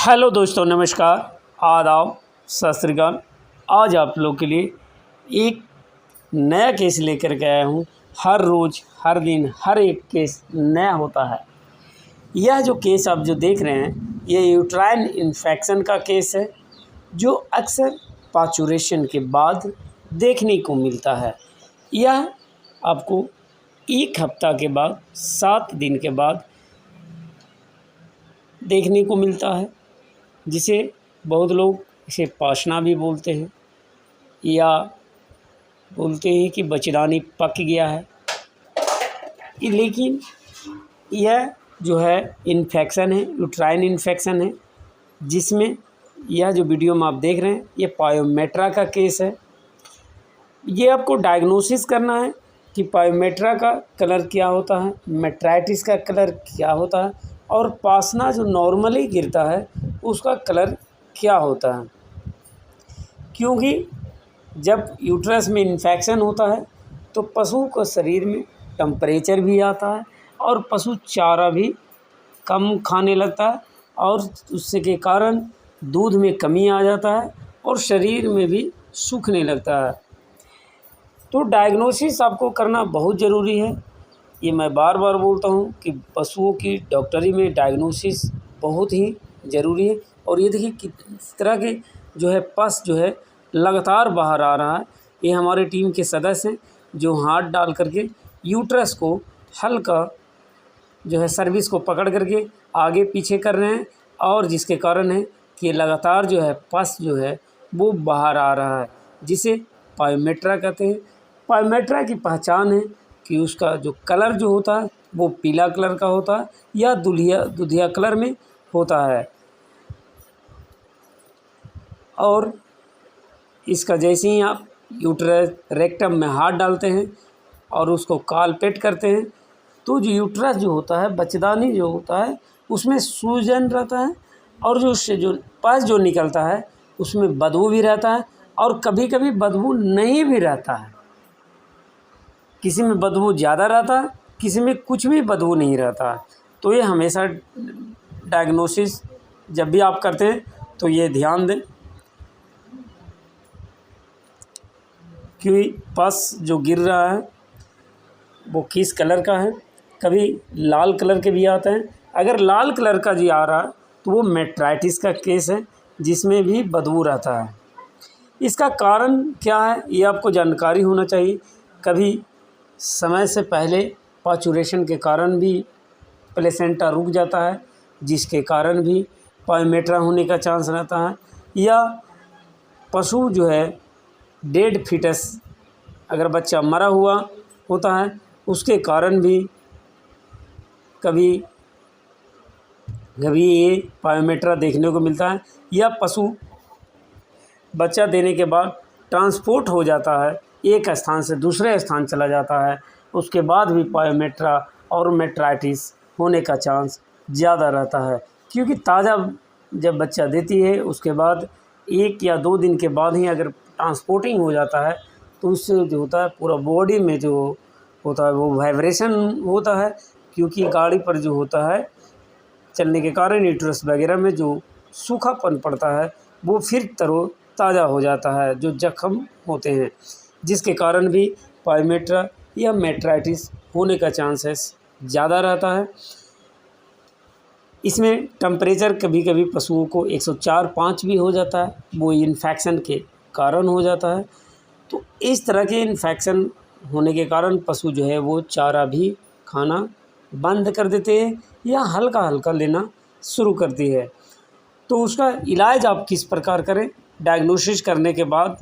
Hello दोस्तों, नमस्कार, आदाब, सत श्री अकाल। आज आप लोग के लिए एक नया केस लेकर के आया हूँ। हर रोज़, हर दिन, हर एक केस नया होता है। यह जो केस आप जो देख रहे हैं, ये यूट्राइन इन्फेक्शन का केस है, जो अक्सर पाचुरेशन के बाद देखने को मिलता है। यह आपको 1 हफ्ता के बाद, 7 दिन के बाद देखने को मिलता है, जिसे बहुत लोग इसे पाशना भी बोलते हैं या बोलते हैं कि बचदानी पक गया है। लेकिन यह जो है इन्फेक्शन है, यूट्राइन इन्फेक्शन है, जिसमें यह जो वीडियो में आप देख रहे हैं, ये पायोमेट्रा का केस है। ये आपको डायग्नोसिस करना है कि पायोमेट्रा का कलर क्या होता है, मेट्राइटिस का कलर क्या होता है, और पासना जो नॉर्मली गिरता है उसका कलर क्या होता है। क्योंकि जब यूट्रस में इन्फेक्शन होता है तो पशु को शरीर में टेम्परेचर भी आता है और पशु चारा भी कम खाने लगता है, और उससे के कारण दूध में कमी आ जाता है और शरीर में भी सूखने लगता है। तो डायग्नोसिस आपको करना बहुत ज़रूरी है। ये मैं बार बार बोलता हूँ कि पशुओं की डॉक्टरी में डायग्नोसिस बहुत ही ज़रूरी है। और ये देखिए किस तरह के जो है पस जो है लगातार बाहर आ रहा है। ये हमारे टीम के सदस्य हैं जो हाथ डाल करके यूट्रस को हल्का जो है सर्विस को पकड़ करके आगे पीछे कर रहे हैं, और जिसके कारण है कि लगातार जो है पस जो है वो बाहर आ रहा है, जिसे पायोमेट्रा कहते हैं। पायोमेट्रा की पहचान है कि उसका जो कलर जो होता है वो पीला कलर का होता है या दुधिया कलर में होता है। और इसका जैसे ही आप यूट्रस रेक्टम में हाथ डालते हैं और उसको कालपेट करते हैं, तो जो यूट्रस जो होता है, बच्चेदानी जो होता है, उसमें सूजन रहता है, और जो उससे जो पस जो निकलता है उसमें बदबू भी रहता है, और कभी कभी बदबू नहीं भी रहता है। किसी में बदबू ज़्यादा रहता है, किसी में कुछ भी बदबू नहीं रहता है। तो ये हमेशा डायग्नोसिस जब भी आप करते हैं तो ये ध्यान दें कि पस जो गिर रहा है वो किस कलर का है। कभी लाल कलर के भी आते हैं। अगर लाल कलर का जी आ रहा है तो वो मेट्राइटिस का केस है, जिसमें भी बदबू रहता है। इसका कारण क्या है ये आपको जानकारी होना चाहिए। कभी समय से पहले पाचुरेशन के कारण भी प्लेसेंटा रुक जाता है, जिसके कारण भी पायोमेट्रा होने का चांस रहता है। या पशु जो है डेड फीटस, अगर बच्चा मरा हुआ होता है, उसके कारण भी कभी कभी ये पायोमेट्रा देखने को मिलता है। या पशु बच्चा देने के बाद ट्रांसपोर्ट हो जाता है, एक स्थान से दूसरे स्थान चला जाता है, उसके बाद भी पायोमेट्रा और मेट्राइटिस होने का चांस ज़्यादा रहता है। क्योंकि ताज़ा जब बच्चा देती है उसके बाद 1 या 2 दिन के बाद ही अगर ट्रांसपोर्टिंग हो जाता है, तो उससे जो होता है पूरा बॉडी में जो होता है वो वाइब्रेशन होता है। क्योंकि गाड़ी पर जो होता है चलने के कारण यूट्रस वगैरह में जो सूखापन पड़ता है वो फिर ताज़ा हो जाता है, जो जख्म होते हैं, जिसके कारण भी पायोमेट्रा या मेट्राइटिस होने का चांसेस ज़्यादा रहता है। इसमें टेम्परेचर कभी कभी पशुओं को 104-105 भी हो जाता है, वो इन्फेक्शन के कारण हो जाता है। तो इस तरह के इन्फेक्शन होने के कारण पशु जो है वो चारा भी खाना बंद कर देते हैं या हल्का हल्का लेना शुरू करती है। तो उसका इलाज आप किस प्रकार करें, डायग्नोसिस करने के बाद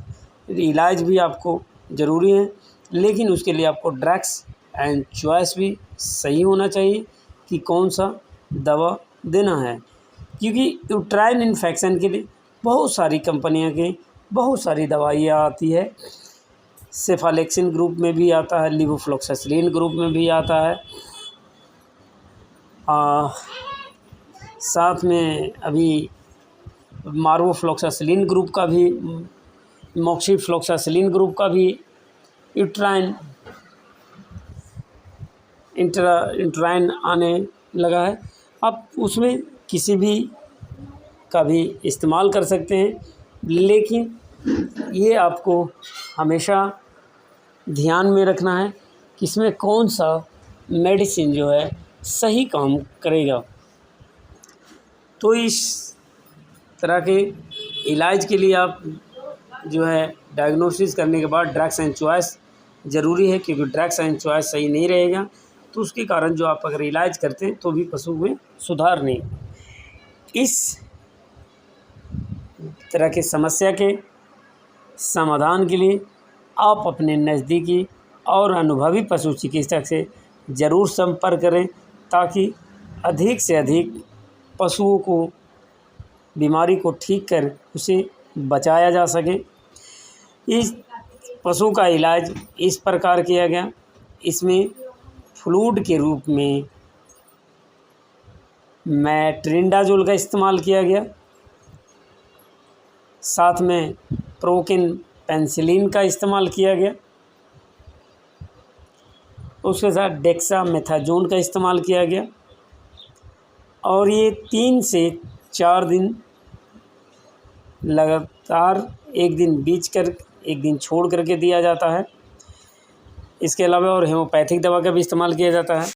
इलाज भी आपको ज़रूरी है, लेकिन उसके लिए आपको ड्रग्स एंड चॉइस भी सही होना चाहिए कि कौन सा दवा देना है। क्योंकि यूट्राइन इन्फेक्शन के लिए बहुत सारी कंपनियां की बहुत सारी दवाइयाँ आती है। सेफालेक्सिन ग्रुप में भी आता है, लिवोफ्लॉक्सासिलिन ग्रुप में भी आता है, साथ में अभी मार्वोफ्लॉक्सासिलिन ग्रुप का भी, मॉक्सिफ्लॉक्सासिलिन ग्रुप का भी यूट्राइन आने लगा है। अब उसमें किसी भी का भी इस्तेमाल कर सकते हैं, लेकिन ये आपको हमेशा ध्यान में रखना है कि इसमें कौन सा मेडिसिन जो है सही काम करेगा। तो इस तरह के इलाज के लिए आप जो है डायग्नोसिस करने के बाद ड्रग्स एंड चॉइस ज़रूरी है, क्योंकि ड्रग्स एंड चॉइस सही नहीं रहेगा तो उसके कारण जो आप अगर इलाज करते हैं तो भी पशु में सुधार नहीं। इस तरह की समस्या के समाधान के लिए आप अपने नज़दीकी और अनुभवी पशु चिकित्सक से ज़रूर संपर्क करें, ताकि अधिक से अधिक पशुओं को बीमारी को ठीक कर उसे बचाया जा सके। इस पशु का इलाज इस प्रकार किया गया, इसमें फ्लूइड के रूप में मेट्रिंडाजोल का इस्तेमाल किया गया, साथ में प्रोकिन पेनिसिलिन का इस्तेमाल किया गया, उसके साथ डेक्सामेथाजोन का इस्तेमाल किया गया, और ये 3 से 4 दिन लगातार, एक दिन छोड़ करके दिया जाता है। इसके अलावा और होम्योपैथिक दवा का भी इस्तेमाल किया जाता है।